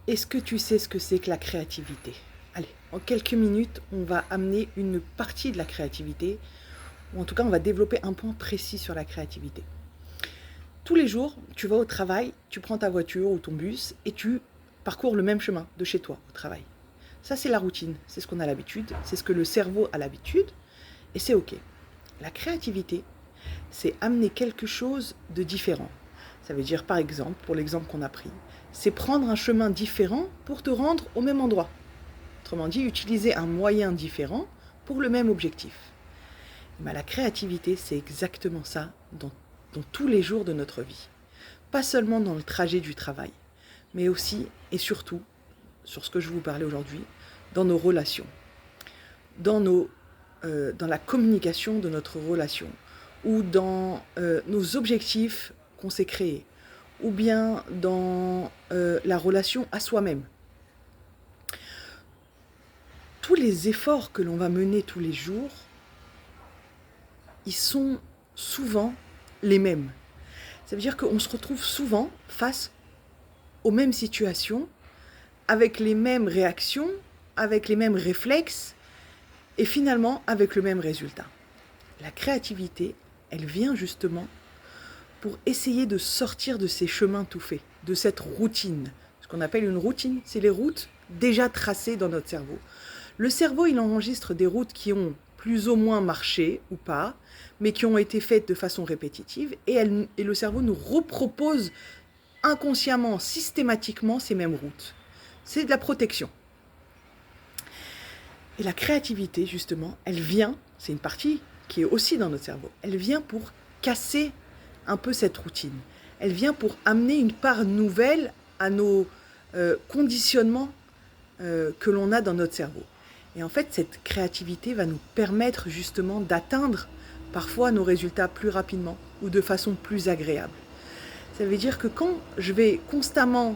Est-ce que tu sais ce que c'est que la créativité? Allez, en quelques minutes, on va amener une partie de la créativité, ou en tout cas, on va développer un point précis sur la créativité. Tous les jours, tu vas au travail, tu prends ta voiture ou ton bus et tu parcours le même chemin de chez toi au travail. Ça, c'est la routine, c'est ce qu'on a l'habitude, c'est ce que le cerveau a l'habitude, et c'est OK. La créativité, c'est amener quelque chose de différent. Ça veut dire, par exemple, pour l'exemple qu'on a pris, c'est prendre un chemin différent pour te rendre au même endroit. Autrement dit, utiliser un moyen différent pour le même objectif. Mais la créativité, c'est exactement ça dans tous les jours de notre vie. Pas seulement dans le trajet du travail, mais aussi et surtout, sur ce que je vais vous parler aujourd'hui, dans nos relations, dans la communication de notre relation, ou dans nos objectifs qu'on s'est créés, ou bien dans la relation à soi-même. Tous les efforts que l'on va mener tous les jours, ils sont souvent les mêmes. Ça veut dire qu'on se retrouve souvent face aux mêmes situations, avec les mêmes réactions, avec les mêmes réflexes, et finalement avec le même résultat. La créativité, elle vient justement pour essayer de sortir de ces chemins tout faits, de cette routine. Ce qu'on appelle une routine, c'est les routes déjà tracées dans notre cerveau. Le cerveau, il enregistre des routes qui ont plus ou moins marché ou pas, mais qui ont été faites de façon répétitive, et le cerveau nous repropose inconsciemment, systématiquement ces mêmes routes. C'est de la protection. Et la créativité, justement, elle vient, c'est une partie qui est aussi dans notre cerveau, elle vient pour casser un peu cette routine. Elle vient pour amener une part nouvelle à nos conditionnements que l'on a dans notre cerveau. Et en fait, cette créativité va nous permettre justement d'atteindre parfois nos résultats plus rapidement ou de façon plus agréable. Ça veut dire que quand je vais constamment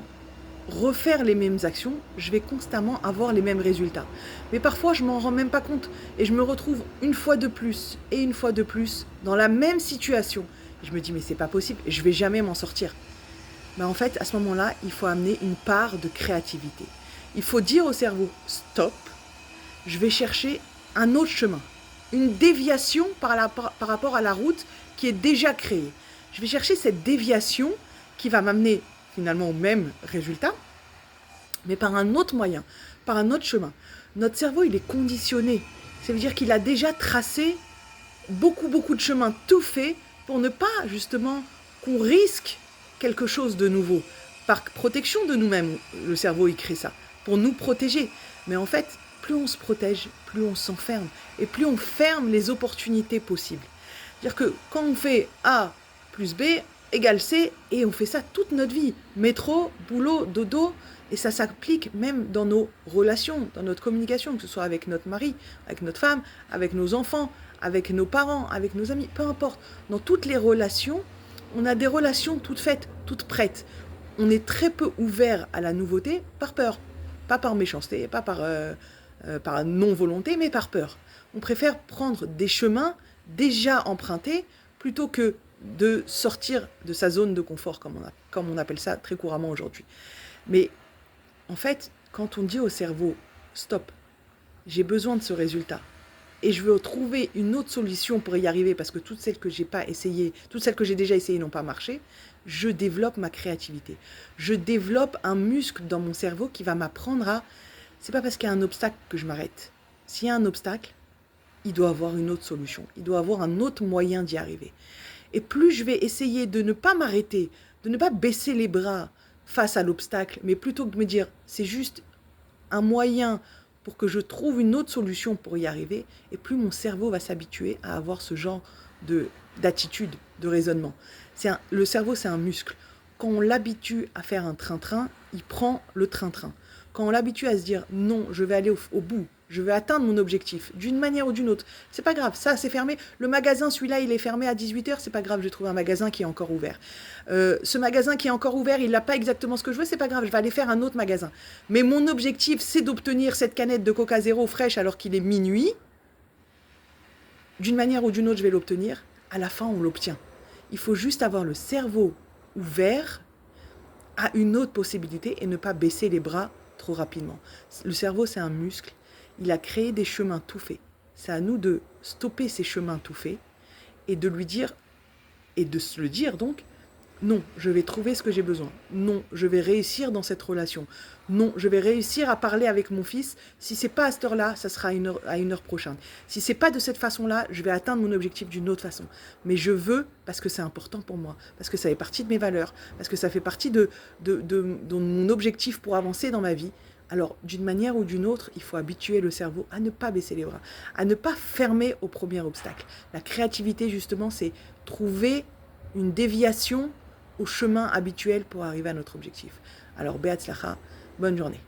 refaire les mêmes actions, je vais constamment avoir les mêmes résultats. Mais parfois, je m'en rends même pas compte et je me retrouve une fois de plus et une fois de plus dans la même situation. Et je me dis, mais c'est pas possible, je vais jamais m'en sortir. Mais en fait, à ce moment-là, il faut amener une part de créativité. Il faut dire au cerveau, stop, je vais chercher un autre chemin, une déviation par rapport à la route qui est déjà créée. Je vais chercher cette déviation qui va m'amener finalement au même résultat, mais par un autre moyen, par un autre chemin. Notre cerveau, il est conditionné. Ça veut dire qu'il a déjà tracé beaucoup de chemins tout faits pour ne pas justement qu'on risque quelque chose de nouveau. Par protection de nous-mêmes, le cerveau, il crée ça, pour nous protéger. Mais en fait, plus on se protège, plus on s'enferme, et plus on ferme les opportunités possibles. C'est-à-dire que quand on fait A plus B égale C, et on fait ça toute notre vie, métro, boulot, dodo, et ça s'applique même dans nos relations, dans notre communication, que ce soit avec notre mari, avec notre femme, avec nos enfants, avec nos parents, avec nos amis, peu importe. Dans toutes les relations, on a des relations toutes faites, toutes prêtes. On est très peu ouvert à la nouveauté par peur. Pas par méchanceté, pas par non-volonté, mais par peur. On préfère prendre des chemins déjà empruntés plutôt que de sortir de sa zone de confort, comme on appelle ça très couramment aujourd'hui. Mais en fait, quand on dit au cerveau, stop, j'ai besoin de ce résultat, et je veux trouver une autre solution pour y arriver parce que toutes celles que j'ai pas essayées, toutes celles que j'ai déjà essayées n'ont pas marché, je développe ma créativité. Je développe un muscle dans mon cerveau qui va m'apprendre à... C'est pas parce qu'il y a un obstacle que je m'arrête. S'il y a un obstacle, il doit avoir une autre solution. Il doit avoir un autre moyen d'y arriver. Et plus je vais essayer de ne pas m'arrêter, de ne pas baisser les bras face à l'obstacle, mais plutôt que de me dire, c'est juste un moyen pour que je trouve une autre solution pour y arriver, et plus mon cerveau va s'habituer à avoir ce genre d'attitude, de raisonnement. Le cerveau, c'est un muscle. Quand on l'habitue à faire un train-train, il prend le train-train. Quand on l'habitue à se dire non, je vais aller au bout, je vais atteindre mon objectif, d'une manière ou d'une autre, c'est pas grave, ça c'est fermé, le magasin, celui-là, il est fermé à 18h, c'est pas grave, je vais trouver un magasin qui est encore ouvert. Ce magasin qui est encore ouvert, il n'a pas exactement ce que je veux, c'est pas grave, je vais aller faire un autre magasin. Mais mon objectif, c'est d'obtenir cette canette de Coca Zéro fraîche alors qu'il est minuit. D'une manière ou d'une autre, je vais l'obtenir. À la fin, on l'obtient. Il faut juste avoir le cerveau ouvert à une autre possibilité et ne pas baisser les bras trop rapidement. Le cerveau, c'est un muscle. Il a créé des chemins tout faits. C'est à nous de stopper ces chemins tout faits et de lui dire, et de se le dire donc, non, je vais trouver ce que j'ai besoin. Non, je vais réussir dans cette relation. Non, je vais réussir à parler avec mon fils. Si c'est pas à cette heure-là, ça sera à une heure prochaine. Si c'est pas de cette façon-là, je vais atteindre mon objectif d'une autre façon. Mais je veux parce que c'est important pour moi, parce que ça fait partie de mes valeurs, parce que ça fait partie de mon objectif pour avancer dans ma vie. Alors, d'une manière ou d'une autre, il faut habituer le cerveau à ne pas baisser les bras, à ne pas fermer au premier obstacle. La créativité, justement, c'est trouver une déviation au chemin habituel pour arriver à notre objectif. Alors, Be'atzlacha, bonne journée.